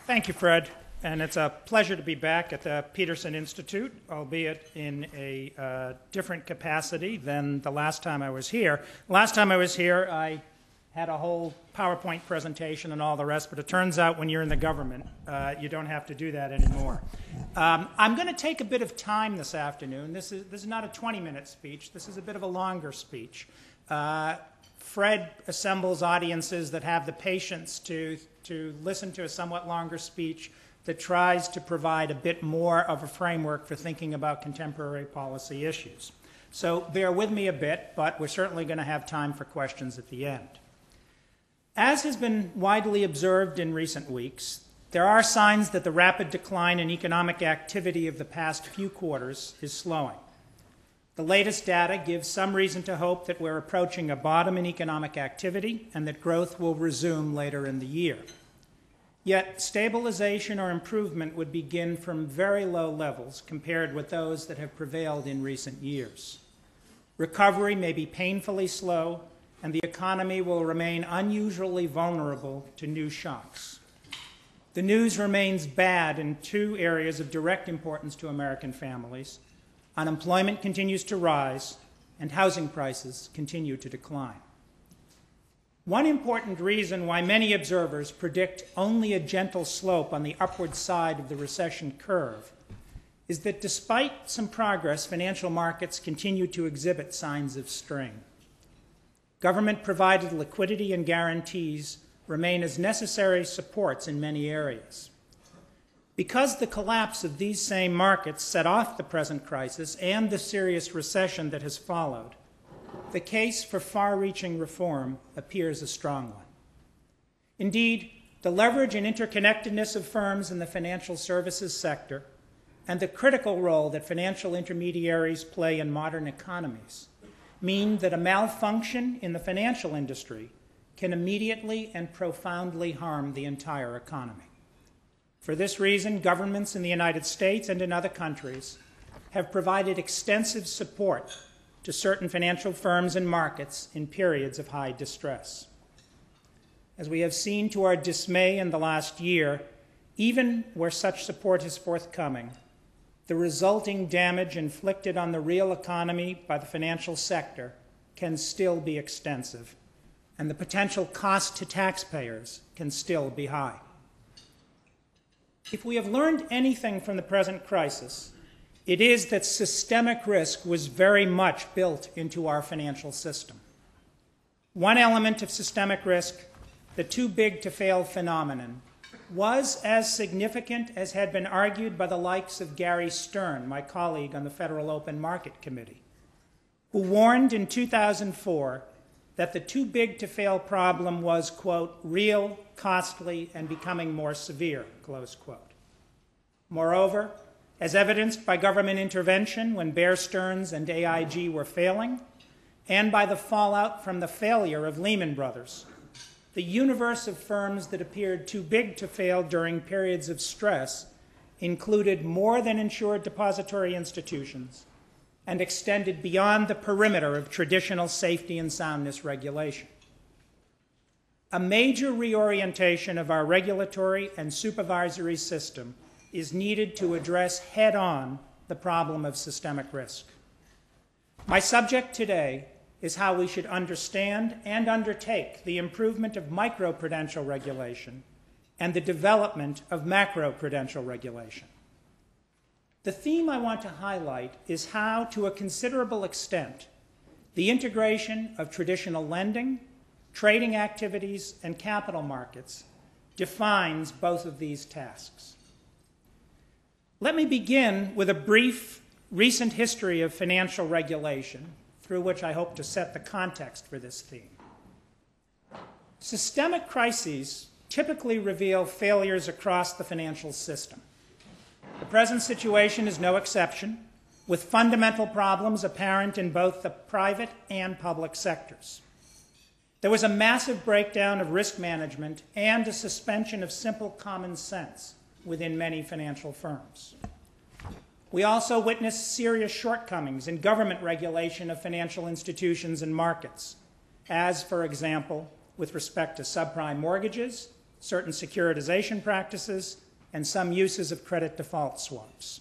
Thank you, Fred. And it's a pleasure to be back at the Peterson Institute, albeit in a different capacity than the last time I was here. Last time I was here, I had a whole PowerPoint presentation and all the rest, but it turns out when you're in the government, you don't have to do that anymore. I'm going to take a bit of time this afternoon. This is not a 20-minute speech. This is a bit of a longer speech. Fred assembles audiences that have the patience to listen to a somewhat longer speech that tries to provide a bit more of a framework for thinking about contemporary policy issues. So bear with me a bit, but we're certainly going to have time for questions at the end. As has been widely observed in recent weeks, there are signs that the rapid decline in economic activity of the past few quarters is slowing. The latest data gives some reason to hope that we're approaching a bottom in economic activity and that growth will resume later in the year. Yet stabilization or improvement would begin from very low levels compared with those that have prevailed in recent years. Recovery may be painfully slow, and the economy will remain unusually vulnerable to new shocks. The news remains bad in two areas of direct importance to American families. Unemployment continues to rise, and housing prices continue to decline. One important reason why many observers predict only a gentle slope on the upward side of the recession curve is that despite some progress, financial markets continue to exhibit signs of strain. Government-provided liquidity and guarantees remain as necessary supports in many areas. Because the collapse of these same markets set off the present crisis and the serious recession that has followed, the case for far-reaching reform appears a strong one. Indeed, the leverage and interconnectedness of firms in the financial services sector and the critical role that financial intermediaries play in modern economies mean that a malfunction in the financial industry can immediately and profoundly harm the entire economy. For this reason, governments in the United States and in other countries have provided extensive support to certain financial firms and markets in periods of high distress. As we have seen to our dismay in the last year, even where such support is forthcoming, the resulting damage inflicted on the real economy by the financial sector can still be extensive, and the potential cost to taxpayers can still be high. If we have learned anything from the present crisis, it is that systemic risk was very much built into our financial system. One element of systemic risk, the too-big-to-fail phenomenon, was as significant as had been argued by the likes of Gary Stern, my colleague on the Federal Open Market Committee, who warned in 2004 that the too-big-to-fail problem was, quote, real, costly, and becoming more severe, close quote. Moreover, as evidenced by government intervention when Bear Stearns and AIG were failing, and by the fallout from the failure of Lehman Brothers, the universe of firms that appeared too big to fail during periods of stress included more than insured depository institutions and extended beyond the perimeter of traditional safety and soundness regulation. A major reorientation of our regulatory and supervisory system is needed to address head-on the problem of systemic risk. My subject today is how we should understand and undertake the improvement of microprudential regulation and the development of macroprudential regulation. The theme I want to highlight is how, to a considerable extent, the integration of traditional lending, trading activities, and capital markets defines both of these tasks. Let me begin with a brief recent history of financial regulation, through which I hope to set the context for this theme. Systemic crises typically reveal failures across the financial system. The present situation is no exception, with fundamental problems apparent in both the private and public sectors. There was a massive breakdown of risk management and a suspension of simple common sense within many financial firms. We also witnessed serious shortcomings in government regulation of financial institutions and markets, as, for example, with respect to subprime mortgages, certain securitization practices, and some uses of credit default swaps.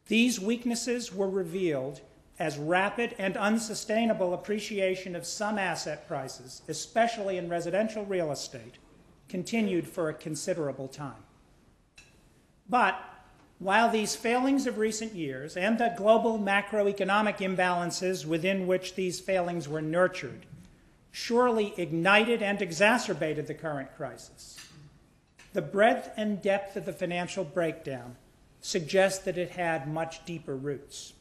These weaknesses were revealed as rapid and unsustainable appreciation of some asset prices, especially in residential real estate, continued for a considerable time. But while these failings of recent years and the global macroeconomic imbalances within which these failings were nurtured surely ignited and exacerbated the current crisis, the breadth and depth of the financial breakdown suggest that it had much deeper roots.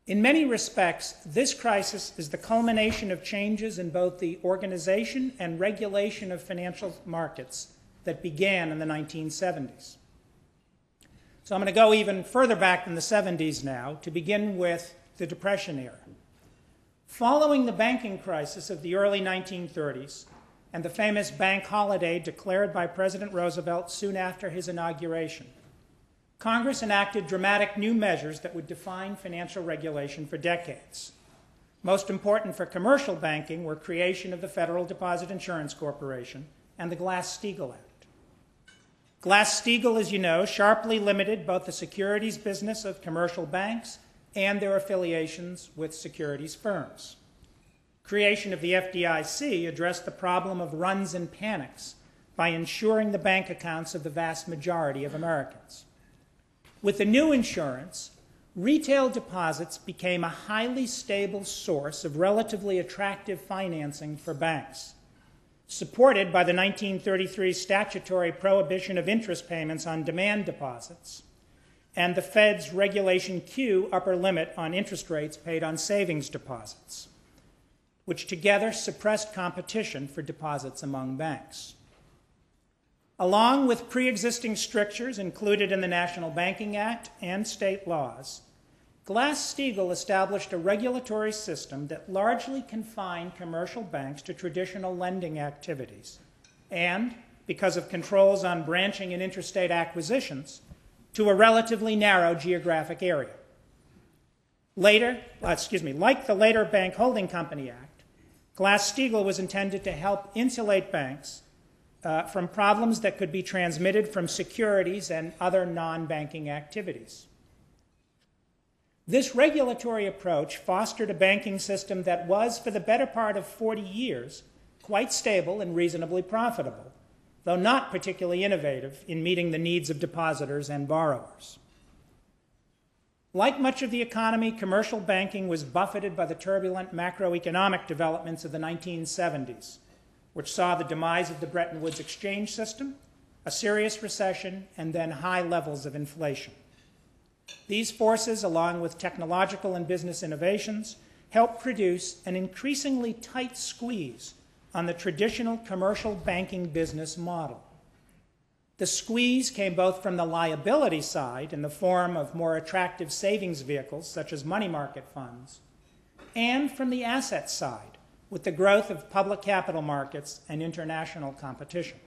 In many respects, this crisis is the culmination of changes in both the organization and regulation of financial markets that began in the 1970s. So I'm going to go even further back than the 70s now to begin with the Depression era. Following the banking crisis of the early 1930s and the famous bank holiday declared by President Roosevelt soon after his inauguration, Congress enacted dramatic new measures that would define financial regulation for decades. Most important for commercial banking were creation of the Federal Deposit Insurance Corporation and the Glass-Steagall Act. Glass-Steagall, as you know, sharply limited both the securities business of commercial banks and their affiliations with securities firms. Creation of the FDIC addressed the problem of runs and panics by insuring the bank accounts of the vast majority of Americans. With the new insurance, retail deposits became a highly stable source of relatively attractive financing for banks, supported by the 1933 statutory prohibition of interest payments on demand deposits and the Fed's Regulation Q upper limit on interest rates paid on savings deposits, which together suppressed competition for deposits among banks. Along with pre-existing strictures included in the National Banking Act and state laws, Glass-Steagall established a regulatory system that largely confined commercial banks to traditional lending activities and, because of controls on branching and interstate acquisitions, to a relatively narrow geographic area. Like the later Bank Holding Company Act, Glass-Steagall was intended to help insulate banks from problems that could be transmitted from securities and other non-banking activities. This regulatory approach fostered a banking system that was, for the better part of 40 years, quite stable and reasonably profitable, though not particularly innovative in meeting the needs of depositors and borrowers. Like much of the economy, commercial banking was buffeted by the turbulent macroeconomic developments of the 1970s, which saw the demise of the Bretton Woods exchange system, a serious recession, and then high levels of inflation. These forces, along with technological and business innovations, helped produce an increasingly tight squeeze on the traditional commercial banking business model. The squeeze came both from the liability side in the form of more attractive savings vehicles such as money market funds, and from the asset side with the growth of public capital markets and international competition.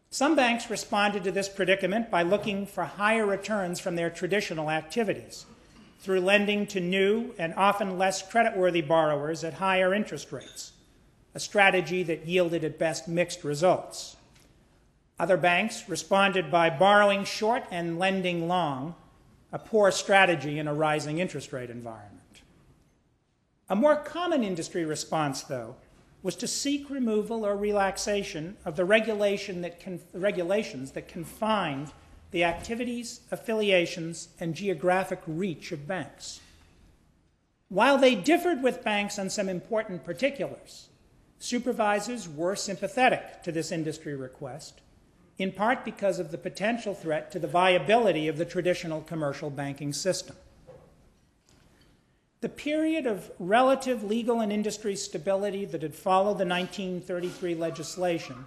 Some banks responded to this predicament by looking for higher returns from their traditional activities through lending to new and often less creditworthy borrowers at higher interest rates, a strategy that yielded at best mixed results. Other banks responded by borrowing short and lending long, a poor strategy in a rising interest rate environment. A more common industry response, though, was to seek removal or relaxation of the regulations that confined the activities, affiliations, and geographic reach of banks. While they differed with banks on some important particulars, supervisors were sympathetic to this industry request, in part because of the potential threat to the viability of the traditional commercial banking system. The period of relative legal and industry stability that had followed the 1933 legislation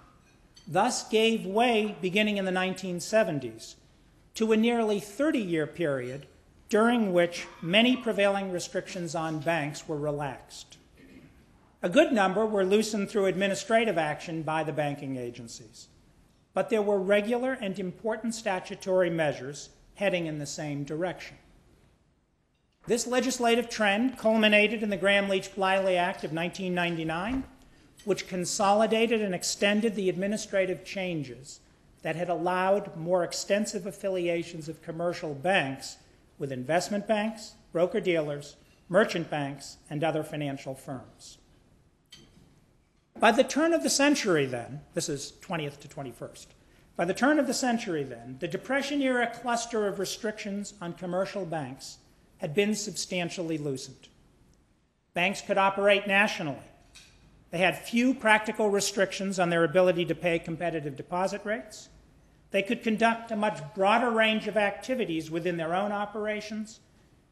thus gave way, beginning in the 1970s, to a nearly 30-year period during which many prevailing restrictions on banks were relaxed. A good number were loosened through administrative action by the banking agencies, but there were regular and important statutory measures heading in the same direction. This legislative trend culminated in the Gramm-Leach-Bliley Act of 1999, which consolidated and extended the administrative changes that had allowed more extensive affiliations of commercial banks with investment banks, broker-dealers, merchant banks, and other financial firms. By the turn of the century then, this is 20th to 21st, by the turn of the century then, the Depression-era cluster of restrictions on commercial banks had been substantially loosened. Banks could operate nationally. They had few practical restrictions on their ability to pay competitive deposit rates. They could conduct a much broader range of activities within their own operations,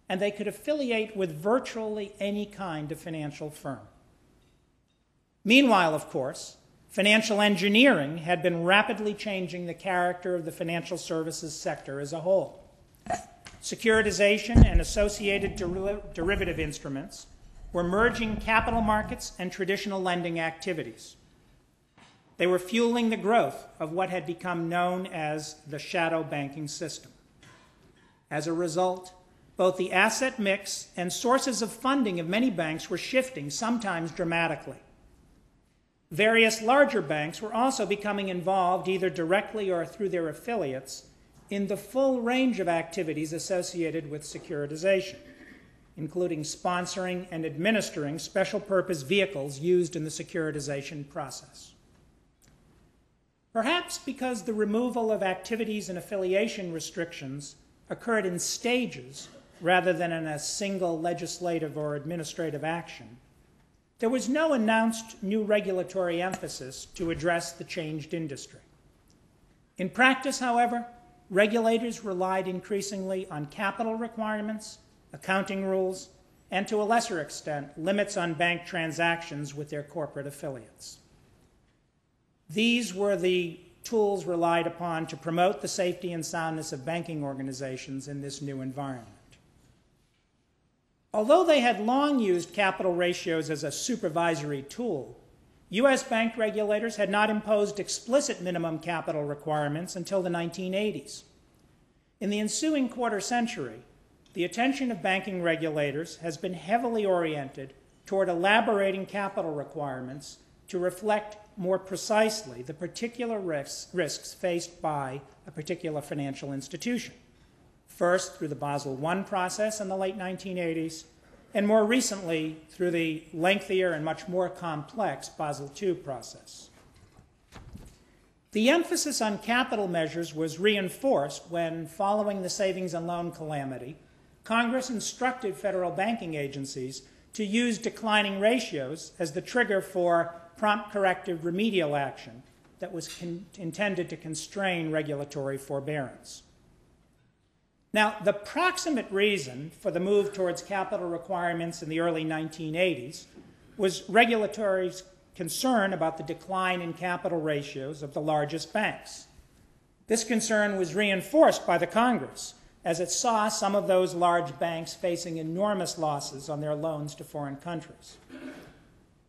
and they could affiliate with virtually any kind of financial firm. Meanwhile, of course, financial engineering had been rapidly changing the character of the financial services sector as a whole. Securitization and associated derivative instruments were merging capital markets and traditional lending activities. They were fueling the growth of what had become known as the shadow banking system. As a result, both the asset mix and sources of funding of many banks were shifting, sometimes dramatically. Various larger banks were also becoming involved, either directly or through their affiliates, in the full range of activities associated with securitization, including sponsoring and administering special-purpose vehicles used in the securitization process. Perhaps because the removal of activities and affiliation restrictions occurred in stages rather than in a single legislative or administrative action, there was no announced new regulatory emphasis to address the changed industry. In practice, however, regulators relied increasingly on capital requirements, accounting rules, and to a lesser extent, limits on bank transactions with their corporate affiliates. These were the tools relied upon to promote the safety and soundness of banking organizations in this new environment. Although they had long used capital ratios as a supervisory tool, U.S. bank regulators had not imposed explicit minimum capital requirements until the 1980s. In the ensuing quarter century, the attention of banking regulators has been heavily oriented toward elaborating capital requirements to reflect more precisely the particular risks faced by a particular financial institution. First through the Basel I process in the late 1980s, and more recently through the lengthier and much more complex Basel II process. The emphasis on capital measures was reinforced when, following the savings and loan calamity, Congress instructed federal banking agencies to use declining ratios as the trigger for prompt corrective remedial action that was intended to constrain regulatory forbearance. Now, the proximate reason for the move towards capital requirements in the early 1980s was regulatory concern about the decline in capital ratios of the largest banks. This concern was reinforced by the Congress as it saw some of those large banks facing enormous losses on their loans to foreign countries.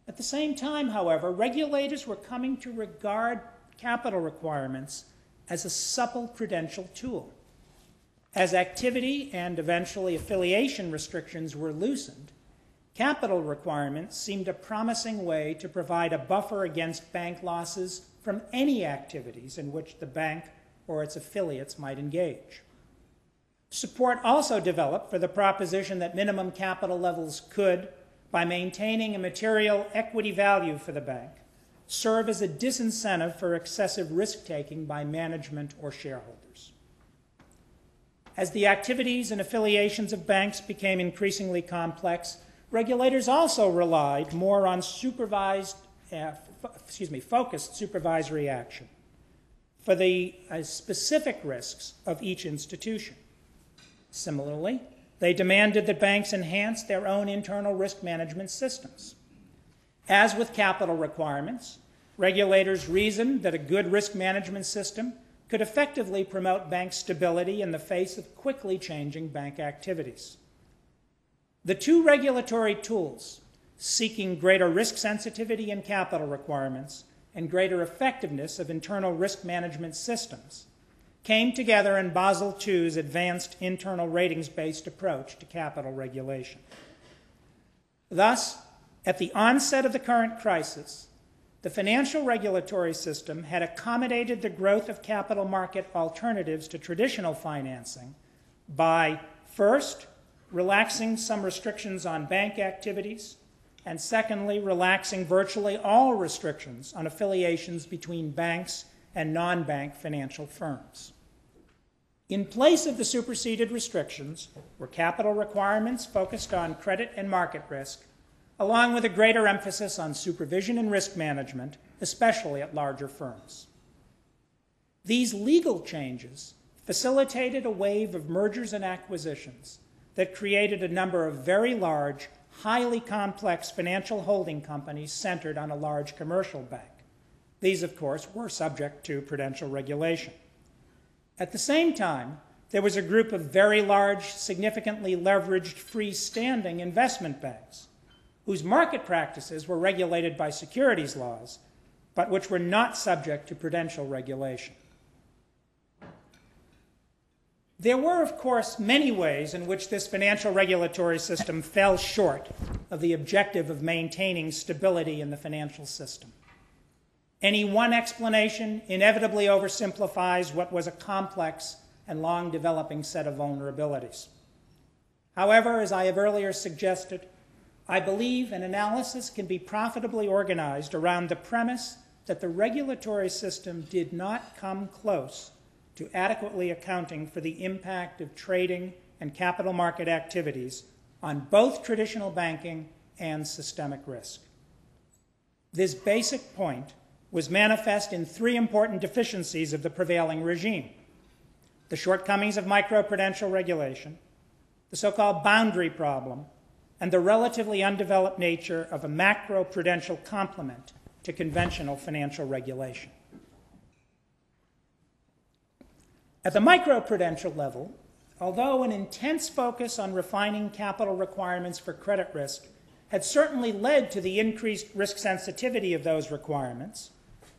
At the same time, however, regulators were coming to regard capital requirements as a supple prudential tool. As activity and eventually affiliation restrictions were loosened, capital requirements seemed a promising way to provide a buffer against bank losses from any activities in which the bank or its affiliates might engage. Support also developed for the proposition that minimum capital levels could, by maintaining a material equity value for the bank, serve as a disincentive for excessive risk-taking by management or shareholders. As the activities and affiliations of banks became increasingly complex, regulators also relied more on focused supervisory action for the specific risks of each institution. Similarly, they demanded that banks enhance their own internal risk management systems. As with capital requirements, regulators reasoned that a good risk management system could effectively promote bank stability in the face of quickly changing bank activities. The two regulatory tools, seeking greater risk sensitivity in capital requirements and greater effectiveness of internal risk management systems, came together in Basel II's advanced internal ratings-based approach to capital regulation. Thus, at the onset of the current crisis, the financial regulatory system had accommodated the growth of capital market alternatives to traditional financing by, first, relaxing some restrictions on bank activities, and secondly, relaxing virtually all restrictions on affiliations between banks and non-bank financial firms. In place of the superseded restrictions were capital requirements focused on credit and market risk, along with a greater emphasis on supervision and risk management, especially at larger firms. These legal changes facilitated a wave of mergers and acquisitions that created a number of very large, highly complex financial holding companies centered on a large commercial bank. These, of course, were subject to prudential regulation. At the same time, there was a group of very large, significantly leveraged freestanding investment banks, whose market practices were regulated by securities laws, but which were not subject to prudential regulation. There were, of course, many ways in which this financial regulatory system fell short of the objective of maintaining stability in the financial system. Any one explanation inevitably oversimplifies what was a complex and long-developing set of vulnerabilities. However, as I have earlier suggested, I believe an analysis can be profitably organized around the premise that the regulatory system did not come close to adequately accounting for the impact of trading and capital market activities on both traditional banking and systemic risk. This basic point was manifest in three important deficiencies of the prevailing regime: the shortcomings of microprudential regulation, the so-called boundary problem, and the relatively undeveloped nature of a macroprudential complement to conventional financial regulation. At the microprudential level, although an intense focus on refining capital requirements for credit risk had certainly led to the increased risk sensitivity of those requirements,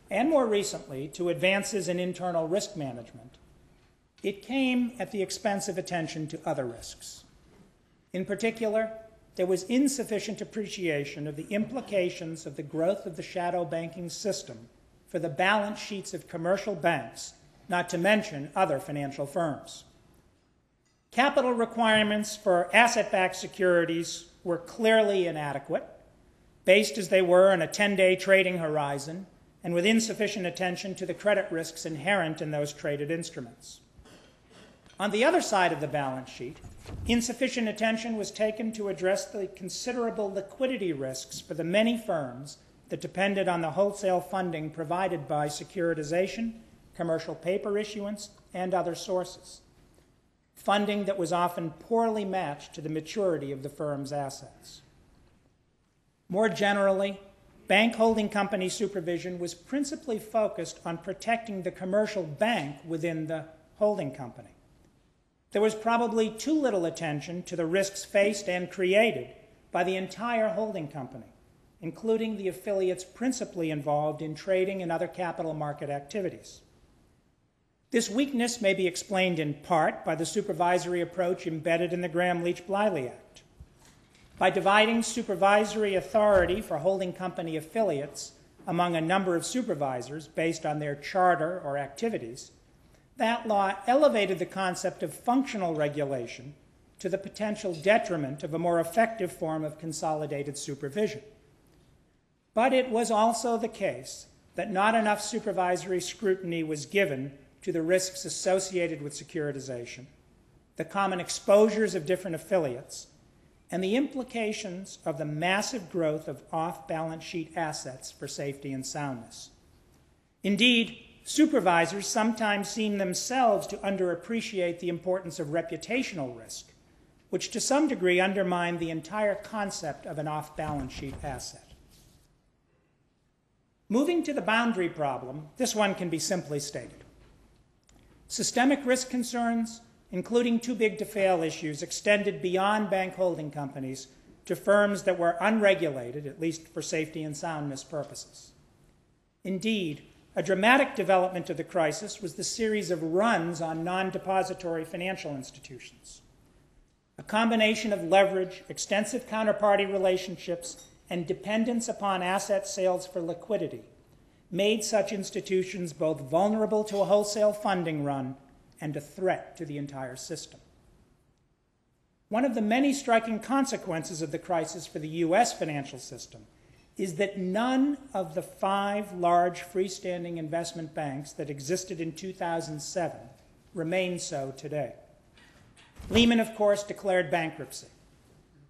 and more recently to advances in internal risk management, it came at the expense of attention to other risks. In particular, there was insufficient appreciation of the implications of the growth of the shadow banking system for the balance sheets of commercial banks, not to mention other financial firms. Capital requirements for asset-backed securities were clearly inadequate, based as they were on a 10-day trading horizon and with insufficient attention to the credit risks inherent in those traded instruments. On the other side of the balance sheet, insufficient attention was taken to address the considerable liquidity risks for the many firms that depended on the wholesale funding provided by securitization, commercial paper issuance, and other sources, funding that was often poorly matched to the maturity of the firm's assets. More generally, bank holding company supervision was principally focused on protecting the commercial bank within the holding company. There was probably too little attention to the risks faced and created by the entire holding company, including the affiliates principally involved in trading and other capital market activities. This weakness may be explained in part by the supervisory approach embedded in the Gramm-Leach-Bliley Act. By dividing supervisory authority for holding company affiliates among a number of supervisors based on their charter or activities, that law elevated the concept of functional regulation to the potential detriment of a more effective form of consolidated supervision. But it was also the case that not enough supervisory scrutiny was given to the risks associated with securitization, the common exposures of different affiliates, and the implications of the massive growth of off-balance sheet assets for safety and soundness. Indeed, supervisors sometimes seem themselves to underappreciate the importance of reputational risk, which to some degree undermined the entire concept of an off-balance sheet asset. Moving to the boundary problem, this one can be simply stated. Systemic risk concerns, including too-big-to-fail issues, extended beyond bank holding companies to firms that were unregulated, at least for safety and soundness purposes. Indeed, a dramatic development of the crisis was the series of runs on non-depository financial institutions. A combination of leverage, extensive counterparty relationships, and dependence upon asset sales for liquidity made such institutions both vulnerable to a wholesale funding run and a threat to the entire system. One of the many striking consequences of the crisis for the U.S. financial system is that none of the 5 large freestanding investment banks that existed in 2007 remain so today. Lehman, of course, declared bankruptcy.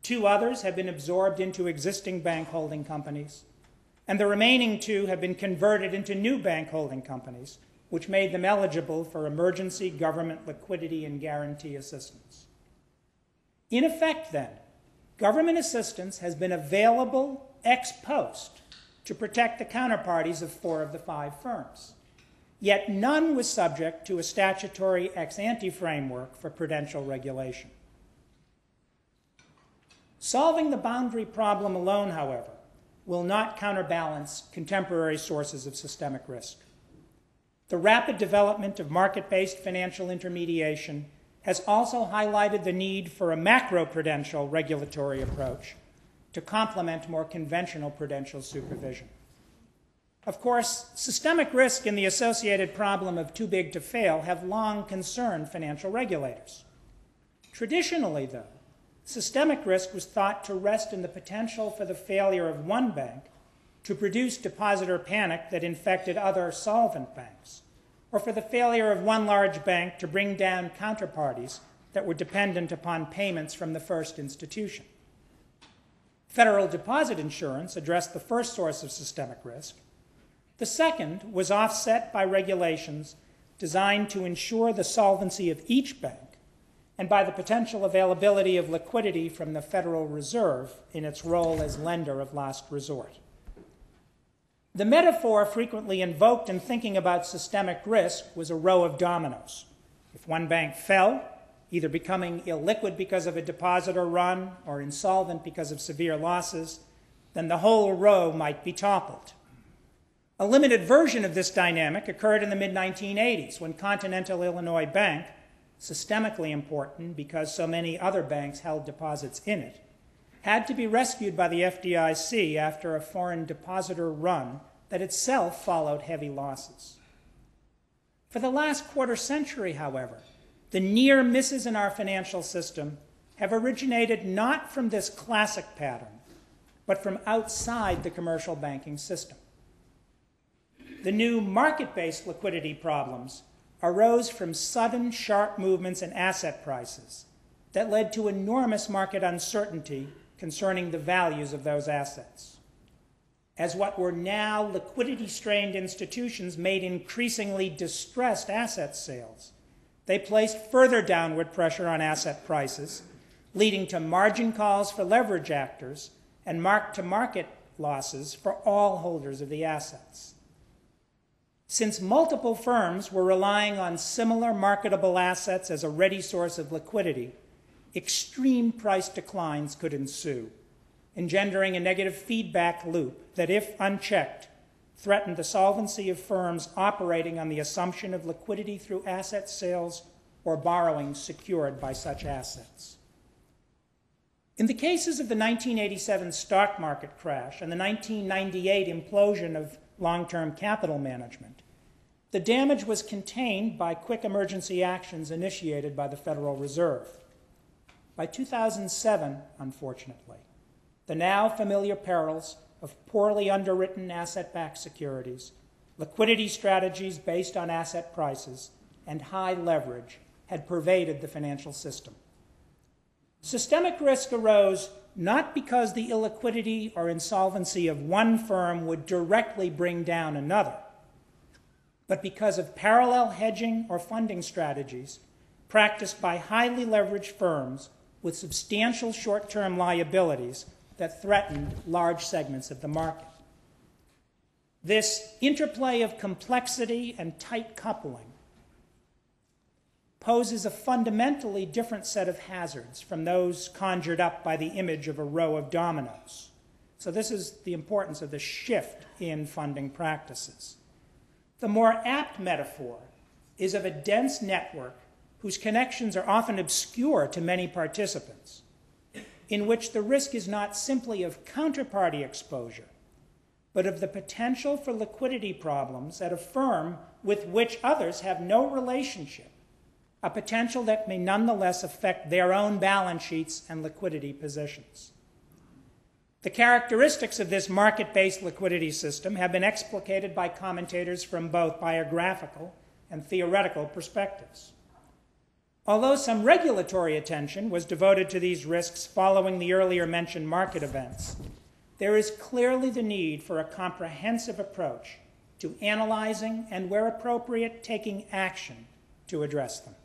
2 others have been absorbed into existing bank holding companies, and the remaining 2 have been converted into new bank holding companies, which made them eligible for emergency government liquidity and guarantee assistance. In effect, then, government assistance has been available ex post to protect the counterparties of 4 of the 5 firms. Yet none was subject to a statutory ex ante framework for prudential regulation. Solving the boundary problem alone, however, will not counterbalance contemporary sources of systemic risk. The rapid development of market-based financial intermediation has also highlighted the need for a macro-prudential regulatory approach to complement more conventional prudential supervision. Of course, systemic risk and the associated problem of too big to fail have long concerned financial regulators. Traditionally, though, systemic risk was thought to rest in the potential for the failure of one bank to produce depositor panic that infected other solvent banks, or for the failure of one large bank to bring down counterparties that were dependent upon payments from the first institution. Federal deposit insurance addressed the first source of systemic risk. The second was offset by regulations designed to ensure the solvency of each bank and by the potential availability of liquidity from the Federal Reserve in its role as lender of last resort. The metaphor frequently invoked in thinking about systemic risk was a row of dominoes. If one bank fell, either becoming illiquid because of a depositor run or insolvent because of severe losses, then the whole row might be toppled. A limited version of this dynamic occurred in the mid-1980s when Continental Illinois Bank, systemically important because so many other banks held deposits in it, had to be rescued by the FDIC after a foreign depositor run that itself followed heavy losses. For the last quarter century, however, the near misses in our financial system have originated not from this classic pattern, but from outside the commercial banking system. The new market-based liquidity problems arose from sudden, sharp movements in asset prices that led to enormous market uncertainty concerning the values of those assets. As what were now liquidity-strained institutions made increasingly distressed asset sales, they placed further downward pressure on asset prices, leading to margin calls for leverage actors and mark-to-market losses for all holders of the assets. Since multiple firms were relying on similar marketable assets as a ready source of liquidity, extreme price declines could ensue, engendering a negative feedback loop that, if unchecked, threatened the solvency of firms operating on the assumption of liquidity through asset sales or borrowing secured by such assets. In the cases of the 1987 stock market crash and the 1998 implosion of long-term capital management, the damage was contained by quick emergency actions initiated by the Federal Reserve. By 2007, unfortunately, the now familiar perils of poorly underwritten asset-backed securities, liquidity strategies based on asset prices, and high leverage had pervaded the financial system. Systemic risk arose not because the illiquidity or insolvency of one firm would directly bring down another, but because of parallel hedging or funding strategies practiced by highly leveraged firms with substantial short-term liabilities that threatened large segments of the market. This interplay of complexity and tight coupling poses a fundamentally different set of hazards from those conjured up by the image of a row of dominoes. So this is the importance of the shift in funding practices. The more apt metaphor is of a dense network whose connections are often obscure to many participants, in which the risk is not simply of counterparty exposure, but of the potential for liquidity problems at a firm with which others have no relationship, a potential that may nonetheless affect their own balance sheets and liquidity positions. The characteristics of this market-based liquidity system have been explicated by commentators from both biographical and theoretical perspectives. Although some regulatory attention was devoted to these risks following the earlier mentioned market events, there is clearly the need for a comprehensive approach to analyzing and, where appropriate, taking action to address them.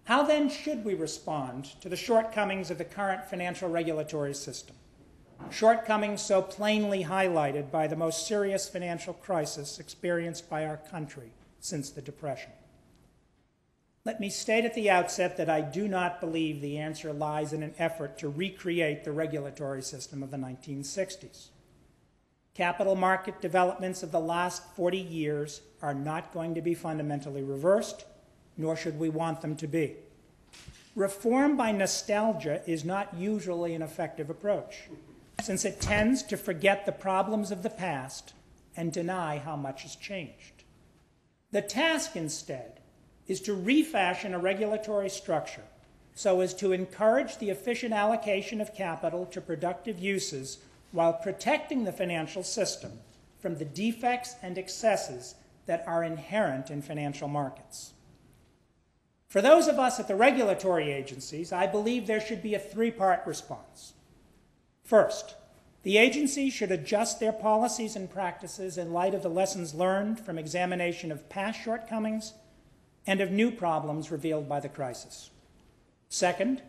How then should we respond to the shortcomings of the current financial regulatory system? Shortcomings so plainly highlighted by the most serious financial crisis experienced by our country since the Depression. Let me state at the outset that I do not believe the answer lies in an effort to recreate the regulatory system of the 1960s. Capital market developments of the last 40 years are not going to be fundamentally reversed, nor should we want them to be. Reform by nostalgia is not usually an effective approach, since it tends to forget the problems of the past and deny how much has changed. The task, instead, is to refashion a regulatory structure so as to encourage the efficient allocation of capital to productive uses while protecting the financial system from the defects and excesses that are inherent in financial markets. For those of us at the regulatory agencies, I believe there should be a three-part response. First, the agencies should adjust their policies and practices in light of the lessons learned from examination of past shortcomings and of new problems revealed by the crisis. Second,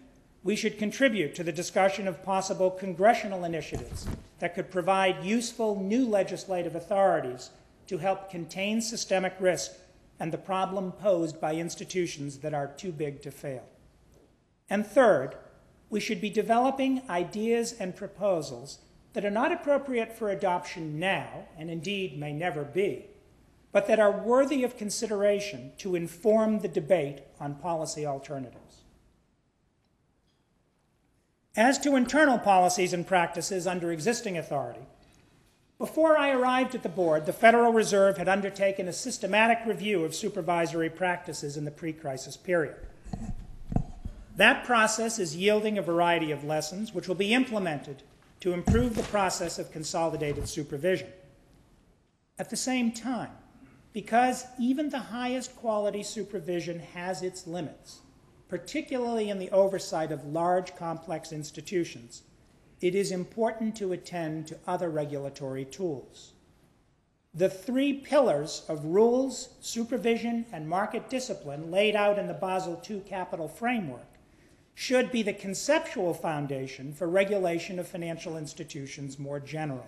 we should contribute to the discussion of possible congressional initiatives that could provide useful new legislative authorities to help contain systemic risk and the problem posed by institutions that are too big to fail. And third, we should be developing ideas and proposals that are not appropriate for adoption now, and indeed may never be, but that are worthy of consideration to inform the debate on policy alternatives. As to internal policies and practices under existing authority, before I arrived at the board, the Federal Reserve had undertaken a systematic review of supervisory practices in the pre-crisis period. That process is yielding a variety of lessons which will be implemented to improve the process of consolidated supervision. At the same time, because even the highest quality supervision has its limits, particularly in the oversight of large, complex institutions, it is important to attend to other regulatory tools. The three pillars of rules, supervision, and market discipline laid out in the Basel II capital framework should be the conceptual foundation for regulation of financial institutions more generally.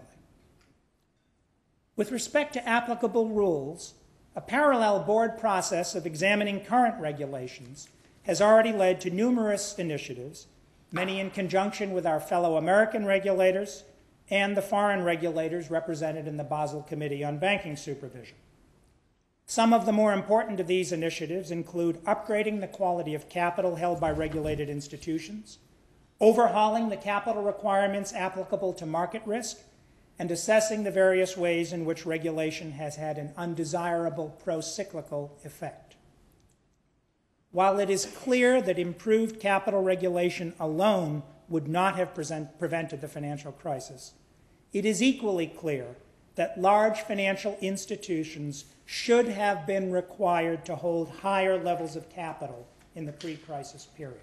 With respect to applicable rules, a parallel board process of examining current regulations has already led to numerous initiatives, many in conjunction with our fellow American regulators and the foreign regulators represented in the Basel Committee on Banking Supervision. Some of the more important of these initiatives include upgrading the quality of capital held by regulated institutions, overhauling the capital requirements applicable to market risk, and assessing the various ways in which regulation has had an undesirable pro-cyclical effect. While it is clear that improved capital regulation alone would not have prevented the financial crisis, it is equally clear that large financial institutions should have been required to hold higher levels of capital in the pre-crisis period.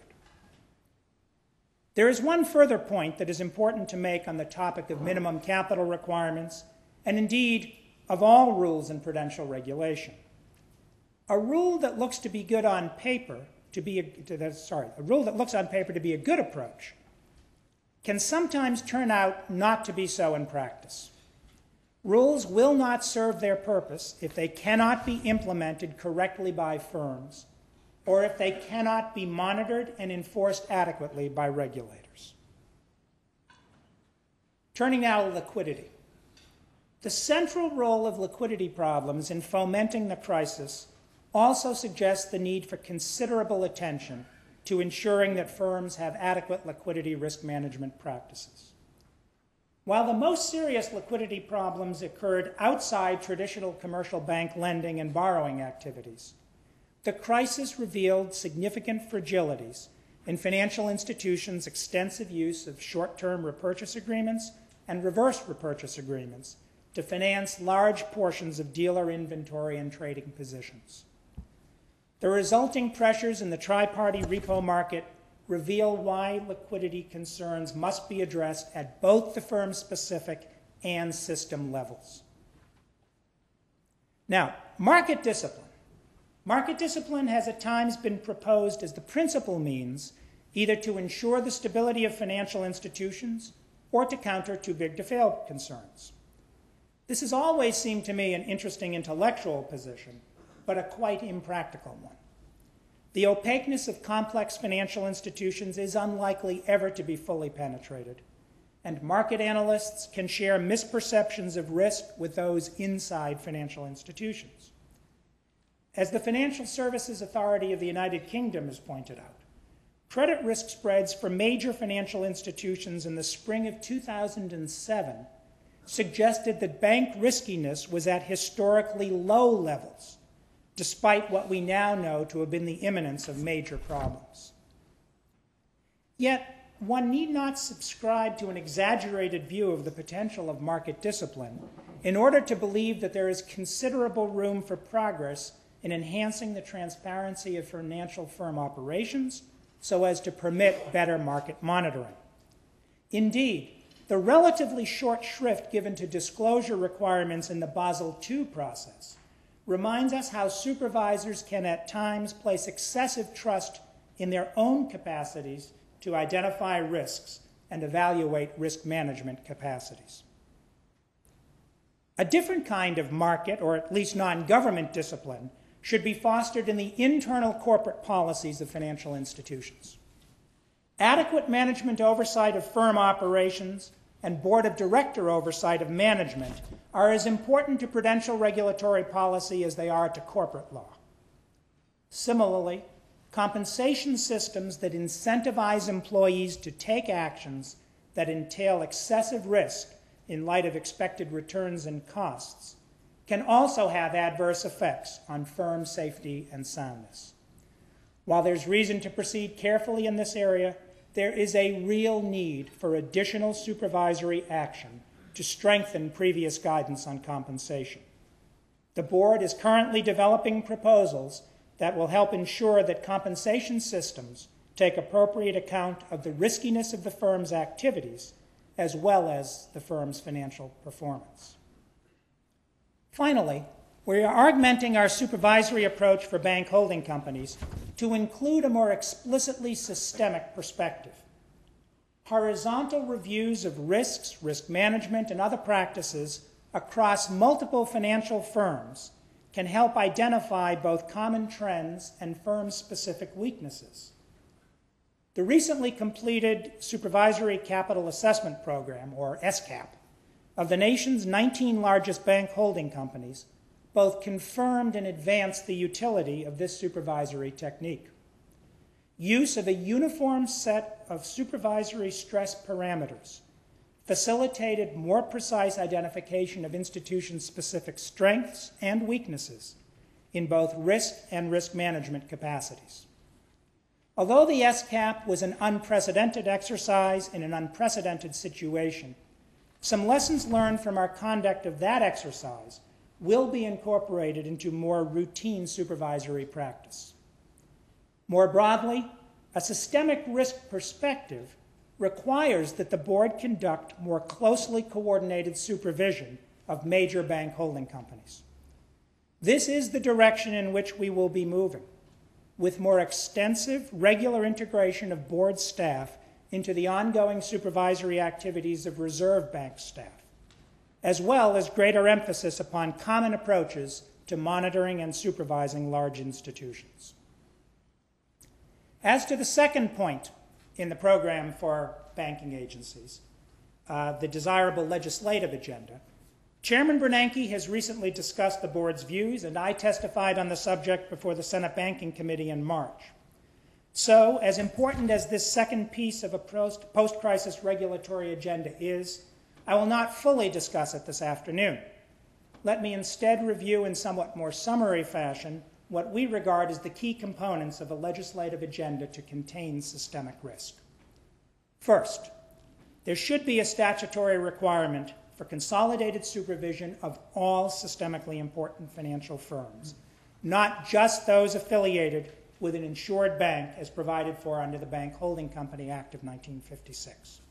There is one further point that is important to make on the topic of minimum capital requirements, and indeed of all rules in prudential regulation. A rule that looks to be good on paper to be a good approach can sometimes turn out not to be so in practice. Rules will not serve their purpose if they cannot be implemented correctly by firms, or if they cannot be monitored and enforced adequately by regulators. Turning now to liquidity. The central role of liquidity problems in fomenting the crisis also suggests the need for considerable attention to ensuring that firms have adequate liquidity risk management practices. While the most serious liquidity problems occurred outside traditional commercial bank lending and borrowing activities, the crisis revealed significant fragilities in financial institutions' extensive use of short-term repurchase agreements and reverse repurchase agreements to finance large portions of dealer inventory and trading positions. The resulting pressures in the tri-party repo market reveal why liquidity concerns must be addressed at both the firm-specific and system levels. Now, market discipline. Market discipline has at times been proposed as the principal means either to ensure the stability of financial institutions or to counter too big to fail concerns. This has always seemed to me an interesting intellectual position, but a quite impractical one. The opaqueness of complex financial institutions is unlikely ever to be fully penetrated, and market analysts can share misperceptions of risk with those inside financial institutions. As the Financial Services Authority of the United Kingdom has pointed out, credit risk spreads for major financial institutions in the spring of 2007 suggested that bank riskiness was at historically low levels, despite what we now know to have been the imminence of major problems. Yet, one need not subscribe to an exaggerated view of the potential of market discipline in order to believe that there is considerable room for progress in enhancing the transparency of financial firm operations so as to permit better market monitoring. Indeed, the relatively short shrift given to disclosure requirements in the Basel II process reminds us how supervisors can at times place excessive trust in their own capacities to identify risks and evaluate risk management capacities. A different kind of market, or at least non-government discipline, should be fostered in the internal corporate policies of financial institutions. Adequate management oversight of firm operations and board of director oversight of management are as important to prudential regulatory policy as they are to corporate law. Similarly, compensation systems that incentivize employees to take actions that entail excessive risk in light of expected returns and costs can also have adverse effects on firm safety and soundness. While there's reason to proceed carefully in this area, there is a real need for additional supervisory action to strengthen previous guidance on compensation. The board is currently developing proposals that will help ensure that compensation systems take appropriate account of the riskiness of the firm's activities as well as the firm's financial performance. Finally, we are augmenting our supervisory approach for bank holding companies to include a more explicitly systemic perspective. Horizontal reviews of risks, risk management, and other practices across multiple financial firms can help identify both common trends and firm-specific weaknesses. The recently completed Supervisory Capital Assessment Program, or SCAP, of the nation's 19 largest bank holding companies both confirmed and advanced the utility of this supervisory technique. Use of a uniform set of supervisory stress parameters facilitated more precise identification of institution-specific strengths and weaknesses in both risk and risk management capacities. Although the SCAP was an unprecedented exercise in an unprecedented situation, some lessons learned from our conduct of that exercise will be incorporated into more routine supervisory practice. More broadly, a systemic risk perspective requires that the board conduct more closely coordinated supervision of major bank holding companies. This is the direction in which we will be moving, with more extensive, regular integration of board staff into the ongoing supervisory activities of reserve bank staff, as well as greater emphasis upon common approaches to monitoring and supervising large institutions. As to the second point in the program for banking agencies, the desirable legislative agenda, Chairman Bernanke has recently discussed the board's views, and I testified on the subject before the Senate Banking Committee in March. So, as important as this second piece of a post-crisis regulatory agenda is, I will not fully discuss it this afternoon. Let me instead review in somewhat more summary fashion what we regard as the key components of a legislative agenda to contain systemic risk. First, there should be a statutory requirement for consolidated supervision of all systemically important financial firms, not just those affiliated with an insured bank as provided for under the Bank Holding Company Act of 1956.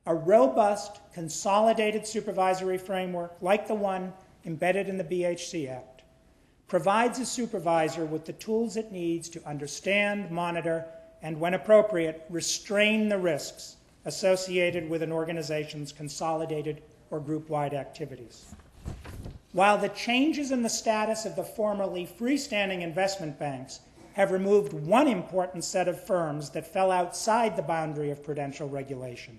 A robust, consolidated supervisory framework like the one embedded in the BHC Act provides a supervisor with the tools it needs to understand, monitor, and when appropriate, restrain the risks associated with an organization's consolidated or group-wide activities. While the changes in the status of the formerly freestanding investment banks have removed one important set of firms that fell outside the boundary of prudential regulation,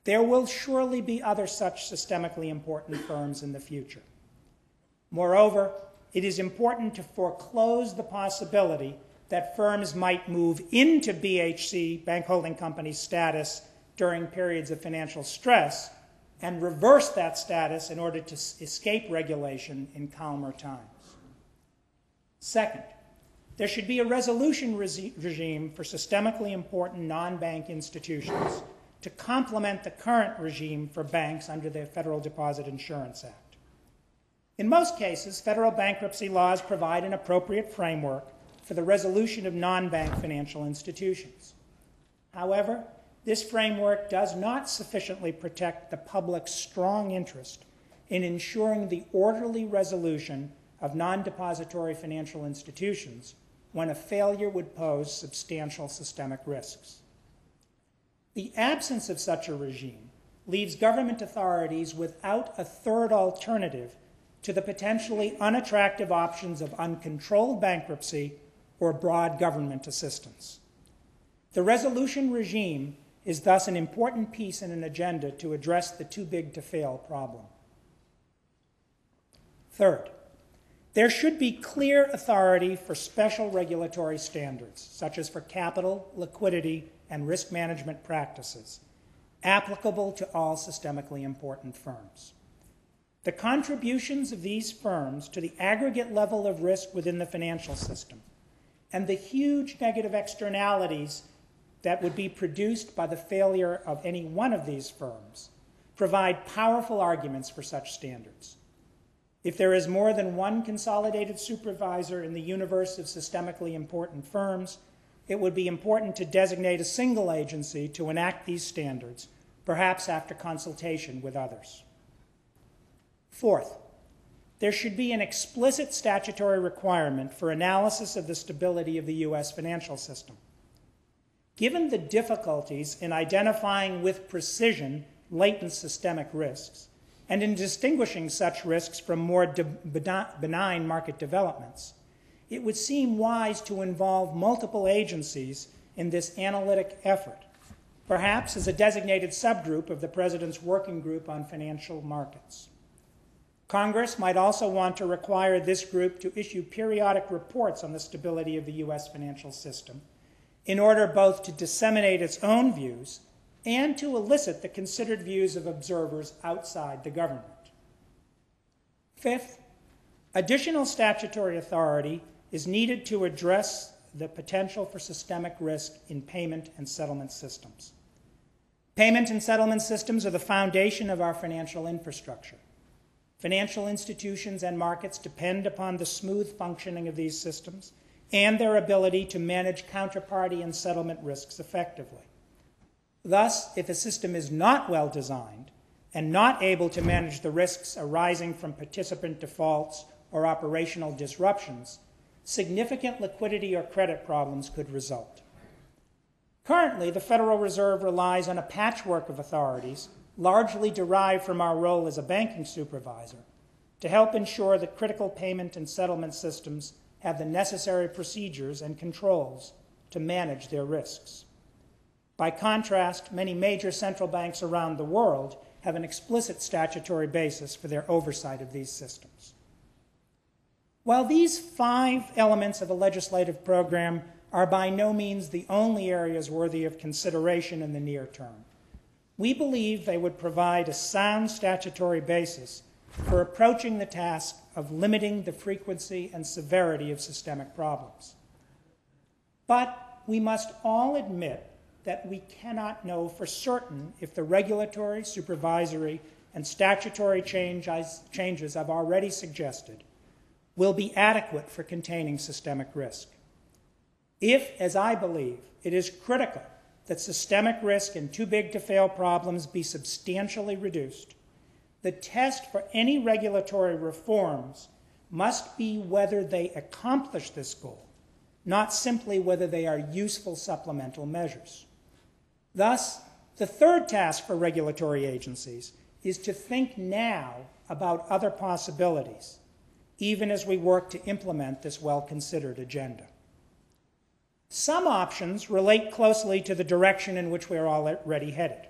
there will surely be other such systemically important firms in the future. Moreover, it is important to foreclose the possibility that firms might move into BHC, Bank Holding Company status, during periods of financial stress and reverse that status in order to escape regulation in calmer times. Second, there should be a resolution regime for systemically important non-bank institutions to complement the current regime for banks under the Federal Deposit Insurance Act. In most cases, federal bankruptcy laws provide an appropriate framework for the resolution of non-bank financial institutions. However, this framework does not sufficiently protect the public's strong interest in ensuring the orderly resolution of non-depository financial institutions when a failure would pose substantial systemic risks. The absence of such a regime leaves government authorities without a third alternative to the potentially unattractive options of uncontrolled bankruptcy or broad government assistance. The resolution regime is thus an important piece in an agenda to address the too-big-to-fail problem. Third, there should be clear authority for special regulatory standards, such as for capital, liquidity, and risk management practices, applicable to all systemically important firms. The contributions of these firms to the aggregate level of risk within the financial system and the huge negative externalities that would be produced by the failure of any one of these firms provide powerful arguments for such standards. If there is more than one consolidated supervisor in the universe of systemically important firms, it would be important to designate a single agency to enact these standards, perhaps after consultation with others. Fourth, there should be an explicit statutory requirement for analysis of the stability of the U.S. financial system. Given the difficulties in identifying with precision latent systemic risks, and in distinguishing such risks from more benign market developments, it would seem wise to involve multiple agencies in this analytic effort, perhaps as a designated subgroup of the President's Working Group on Financial Markets. Congress might also want to require this group to issue periodic reports on the stability of the U.S. financial system in order both to disseminate its own views and to elicit the considered views of observers outside the government. Fifth, additional statutory authority is needed to address the potential for systemic risk in payment and settlement systems. Payment and settlement systems are the foundation of our financial infrastructure. Financial institutions and markets depend upon the smooth functioning of these systems and their ability to manage counterparty and settlement risks effectively. Thus, if a system is not well designed and not able to manage the risks arising from participant defaults or operational disruptions, significant liquidity or credit problems could result. Currently, the Federal Reserve relies on a patchwork of authorities, largely derived from our role as a banking supervisor, to help ensure that critical payment and settlement systems have the necessary procedures and controls to manage their risks. By contrast, many major central banks around the world have an explicit statutory basis for their oversight of these systems. While these 5 elements of a legislative program are by no means the only areas worthy of consideration in the near term. We believe they would provide a sound statutory basis for approaching the task of limiting the frequency and severity of systemic problems. But we must all admit that we cannot know for certain if the regulatory, supervisory, and statutory changes I've already suggested will be adequate for containing systemic risk. If, as I believe, it is critical that systemic risk and too-big-to-fail problems be substantially reduced, the test for any regulatory reforms must be whether they accomplish this goal, not simply whether they are useful supplemental measures. Thus, the third task for regulatory agencies is to think now about other possibilities, even as we work to implement this well-considered agenda. Some options relate closely to the direction in which we are already headed.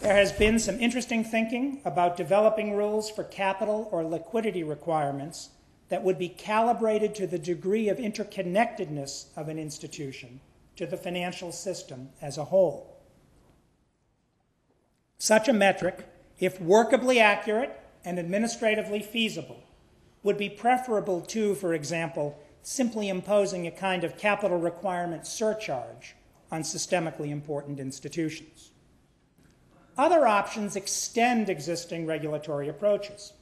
There has been some interesting thinking about developing rules for capital or liquidity requirements that would be calibrated to the degree of interconnectedness of an institution to the financial system as a whole. Such a metric, if workably accurate and administratively feasible, would be preferable to, for example, simply imposing a kind of capital requirement surcharge on systemically important institutions. Other options extend existing regulatory approaches.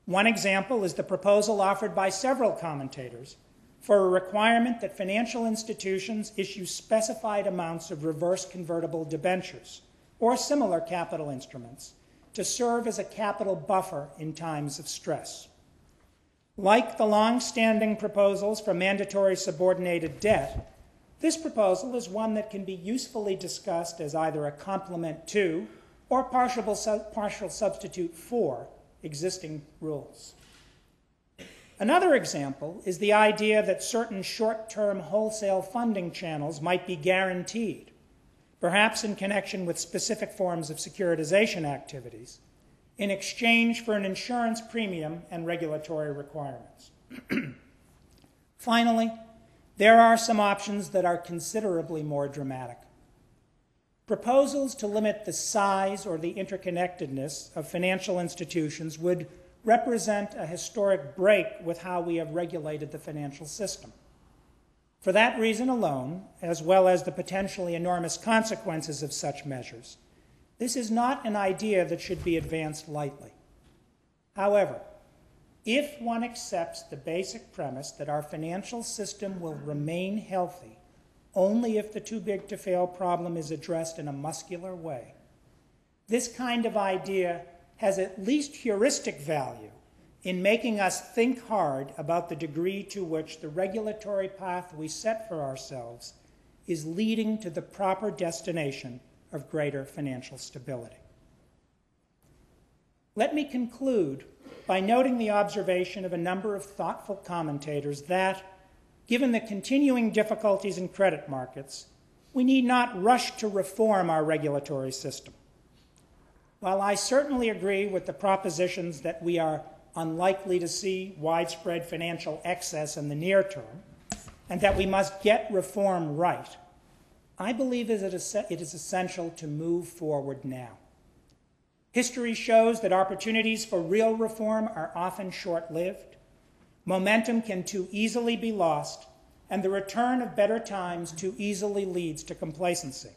One example is the proposal offered by several commentators for a requirement that financial institutions issue specified amounts of reverse convertible debentures or similar capital instruments to serve as a capital buffer in times of stress. Like the long-standing proposals for mandatory subordinated debt, this proposal is one that can be usefully discussed as either a complement to or partial substitute for existing rules. Another example is the idea that certain short-term wholesale funding channels might be guaranteed, perhaps in connection with specific forms of securitization activities, in exchange for an insurance premium and regulatory requirements. Finally, there are some options that are considerably more dramatic. Proposals to limit the size or the interconnectedness of financial institutions would represent a historic break with how we have regulated the financial system. For that reason alone, as well as the potentially enormous consequences of such measures, this is not an idea that should be advanced lightly. However, if one accepts the basic premise that our financial system will remain healthy only if the too-big-to-fail problem is addressed in a muscular way, this kind of idea has at least heuristic value in making us think hard about the degree to which the regulatory path we set for ourselves is leading to the proper destination of greater financial stability. Let me conclude by noting the observation of a number of thoughtful commentators that, given the continuing difficulties in credit markets, we need not rush to reform our regulatory system. While I certainly agree with the propositions that we are unlikely to see widespread financial excess in the near term, and that we must get reform right, I believe it is essential to move forward now. History shows that opportunities for real reform are often short-lived. Momentum can too easily be lost, and the return of better times too easily leads to complacency.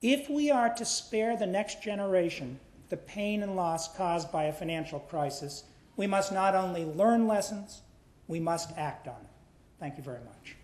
If we are to spare the next generation the pain and loss caused by a financial crisis, we must not only learn lessons, we must act on it. Thank you very much.